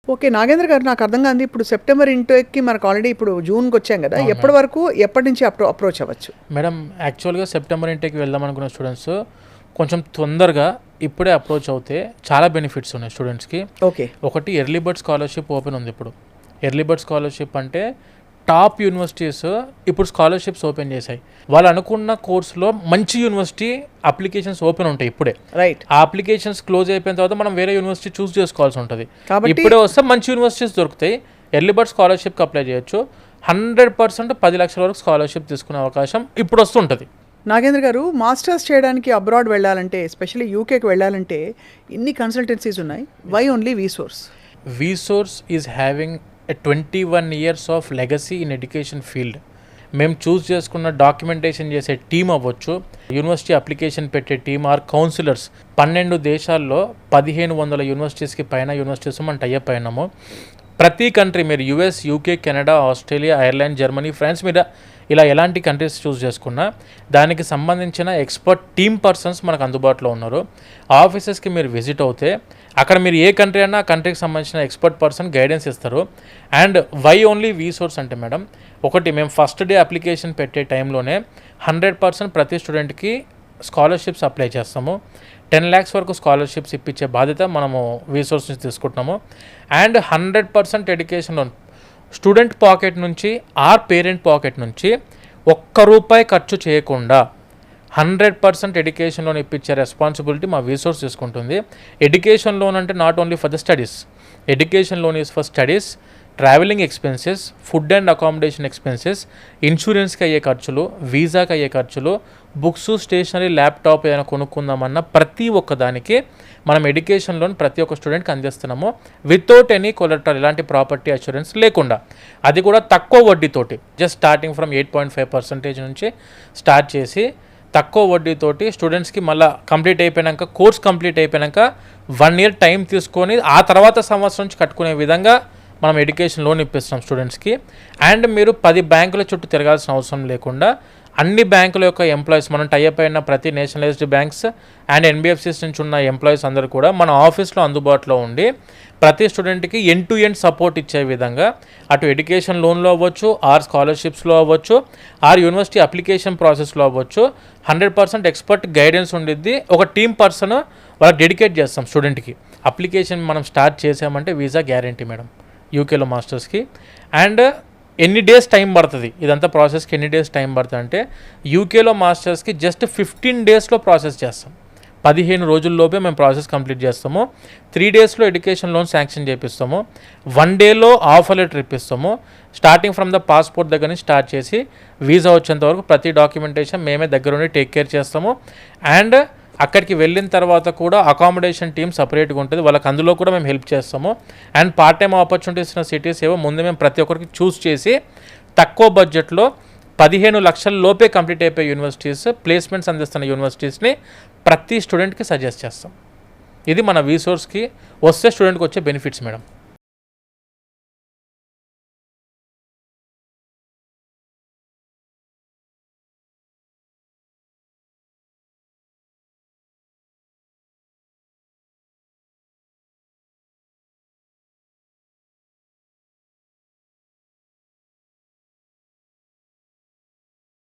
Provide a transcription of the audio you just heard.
Okay. Nagendra గారు నాకు అర్థం కాంది. ఇప్పుడు సెప్టెంబర్ ఇంటేక్‌కి మనకు ఆల్రెడీ ఇప్పుడు జూన్‌కొచ్చాం గదా! అవును ఎప్పటి మేడం. వరకు ఎప్పటి నుంచి అప్రోచ్ అవ్వచ్చు? మేడం యాక్చువల్‌గా సెప్టెంబర్ ఇంటేక్‌కి వెళ్దాం అనుకున్న స్టూడెంట్స్ కొంచెం తొందరగా ఇప్పుడే అప్రోచ్ అవుతే చాలా బెనిఫిట్స్ ఉన్నాయి స్టూడెంట్స్‌కి. ఓకే. ఒకటి ఎర్లీ బర్డ్ స్కాలర్‌షిప్ ఓపెన్ ఉంది ఇప్పుడు. ఎర్లీ బర్డ్ స్కాలర్‌షిప్ అంటే టాప్ యూనివర్సిటీస్ ఇప్పుడు స్కాలర్‌షిప్స్ ఓపెన్ చేశాయి. వాళ్ళు అనుకున్న కోర్సులో మంచి యూనివర్సిటీ అప్లికేషన్స్ ఓపెన్ ఉంటాయి ఇప్పుడే. రైట్. ఆ అప్లికేషన్స్ క్లోజ్ అయిపోయిన తర్వాత మనం వేరే యూనివర్సిటీ చూస్ చేసుకోవాల్సి ఉంటుంది. కాబట్టి ఇప్పుడే వస్తే మంచి యూనివర్సిటీస్ దొరుకుతాయి. ఎర్లీ బర్డ్ స్కాలర్‌షిప్‌కి అప్లై చేయొచ్చు. 100% 10 లక్షల వరకు స్కాలర్‌షిప్ తీసుకునే అవకాశం ఇప్పుడు వస్తుంటది. నాగేంద్ర గారు మాస్టర్స్ చేయడానికి అబ్రాడ్ వెళ్ళాలంటే ఎస్పెషల్లీ యూకేకి వెళ్ళాలంటే ఇన్ని కన్సల్టెన్సీస్ ఉన్నాయి. Why only VSource? VSource is having a 21 years of legacy in education field. మేము చూస్ చేసుకున్న డాక్యుమెంటేషన్ చేసే టీం అవ్వచ్చు, యూనివర్సిటీ అప్లికేషన్ పెట్టే టీం ఆర్ కౌన్సిలర్స్ 12 దేశాల్లో 1500 యూనివర్సిటీస్కి పైన యూనివర్సిటీస్ మనం టైఅప్ అయినాము. ప్రతి కంట్రీ మీరు US, UK, Canada, Australia, Ireland, Germany, France మీద ఇలా ఎలాంటి కంట్రీస్ చూస్ చేసుకున్నా దానికి సంబంధించిన ఎక్స్పర్ట్ టీమ్ పర్సన్స్ మనకు అందుబాటులో ఉన్నారు. ఆఫీసెస్కి మీరు విజిట్ అవుతే అక్కడ మీరు ఏ కంట్రీ అన్నా ఆ కంట్రీకి సంబంధించిన ఎక్స్పర్ట్ పర్సన్ గైడెన్స్ ఇస్తారు. అండ్ వై ఓన్లీ వీసోర్స్ అంటే మేడం, ఒకటి మేము ఫస్ట్ డే అప్లికేషన్ పెట్టే టైంలోనే 100% ప్రతి స్టూడెంట్కి స్కాలర్షిప్స్ అప్లై చేస్తాము. 10 lakhs వరకు స్కాలర్షిప్స్ ఇప్పించే బాధ్యత మనము వీసోర్స్ నుంచి తీసుకుంటున్నాము. And 100% education loan student pocket నుంచి ఆర్ పేరెంట్ పాకెట్ నుంచి ₹1 ఖర్చు చేయకుండా 100% ఎడ్యుకేషన్ లోన్ ఇప్పించే రెస్పాన్సిబిలిటీ మా వీసోర్స్ తీసుకుంటుంది. ఎడ్యుకేషన్ లోన్ అంటే not only for the studies. Education loan is for studies, travelling expenses, food and accommodation expenses, ఇన్సూరెన్స్కి అయ్యే ఖర్చులు, వీసాకి అయ్యే ఖర్చులు, బుక్స్, స్టేషనరీ, ల్యాప్టాప్ ఏదైనా కొనుక్కుందామన్నా ప్రతి ఒక్క దానికి మనం ఎడ్యుకేషన్ లోన్ ప్రతి ఒక్క స్టూడెంట్కి అందిస్తున్నాము. వితౌట్ ఎనీ కొలెటరల్, ఎలాంటి ప్రాపర్టీ అష్యూరెన్స్ లేకుండా, అది కూడా తక్కువ వడ్డీతోటి. జస్ట్ స్టార్టింగ్ ఫ్రమ్ 8.5% నుంచి స్టార్ట్ చేసి తక్కువ వడ్డీతోటి స్టూడెంట్స్కి మళ్ళీ కంప్లీట్ అయిపోయాక, కోర్స్ కంప్లీట్ అయిపోయాక 1 year టైం తీసుకొని ఆ తర్వాత సంవత్సరం నుంచి కట్టుకునే విధంగా మనం ఎడ్యుకేషన్ లోన్ ఇప్పిస్తాం స్టూడెంట్స్కి. అండ్ మీరు 10 బ్యాంకుల చుట్టూ తిరగాల్సిన అవసరం లేకుండా అన్ని బ్యాంకుల యొక్క ఎంప్లాయీస్, మనం టైఅప్ అయిన ప్రతి నేషనలైజ్డ్ బ్యాంక్స్ అండ్ ఎన్బిఎఫ్సిస్ నుంచి ఉన్న ఎంప్లాయీస్ అందరూ కూడా మన ఆఫీస్లో అందుబాటులో ఉండి ప్రతి స్టూడెంట్కి ఎండ్ టు ఎండ్ సపోర్ట్ ఇచ్చే విధంగా అటు ఎడ్యుకేషన్ లోన్లో అవ్వచ్చు, ఆర్ స్కాలర్షిప్స్లో అవ్వచ్చు, ఆర్ యూనివర్సిటీ అప్లికేషన్ ప్రాసెస్లో అవ్వచ్చు 100% ఎక్స్పర్ట్ గైడెన్స్ ఉండిద్ది. ఒక టీమ్ పర్సన్ వాళ్ళకి డెడికేట్ చేస్తాం స్టూడెంట్కి. అప్లికేషన్ మనం స్టార్ట్ చేసామంటే వీసా గ్యారంటీ మేడం యూకేలో మాస్టర్స్కి. అండ్ ఎన్ని డేస్ టైం పడుతుంది ఇదంతా ప్రాసెస్కి, ఎన్ని డేస్ టైం పడుతుంది అంటే యూకేలో మాస్టర్స్కి జస్ట్ 15 daysలో ప్రాసెస్ చేస్తాం. 15 రోజుల్లోపే మేము ప్రాసెస్ కంప్లీట్ చేస్తాము. 3 daysలో ఎడ్యుకేషన్ లోన్ శాంక్షన్ చేపిస్తాము. 1 dayలో ఆఫర్ లెటర్ ఇప్పిస్తాము. స్టార్టింగ్ ఫ్రమ్ ద పాస్పోర్ట్ దగ్గర నుంచి స్టార్ట్ చేసి వీసా వచ్చేంత వరకు ప్రతి డాక్యుమెంటేషన్ మేమే దగ్గరుండి టేక్ కేర్ చేస్తాము. అండ్ అక్కడికి వెళ్ళిన తర్వాత కూడా అకామిడేషన్ టీమ్ సపరేట్గా ఉంటుంది, వాళ్ళకి అందులో కూడా మేము హెల్ప్ చేస్తాము. అండ్ పార్ట్ టైం ఆపర్చునిటీస్ ఉన్న సిటీస్ ఏవో ముందు మేము ప్రతి ఒక్కరికి చూస్ చేసి తక్కువ బడ్జెట్లో 15 లక్షల లోపే కంప్లీట్ అయిపోయే యూనివర్సిటీస్, ప్లేస్మెంట్స్ అందిస్తున్న యూనివర్సిటీస్ని ప్రతి స్టూడెంట్కి సజెస్ట్ చేస్తాం. ఇది మన వీసోర్స్కి వస్తే స్టూడెంట్కి వచ్చే బెనిఫిట్స్ మేడం.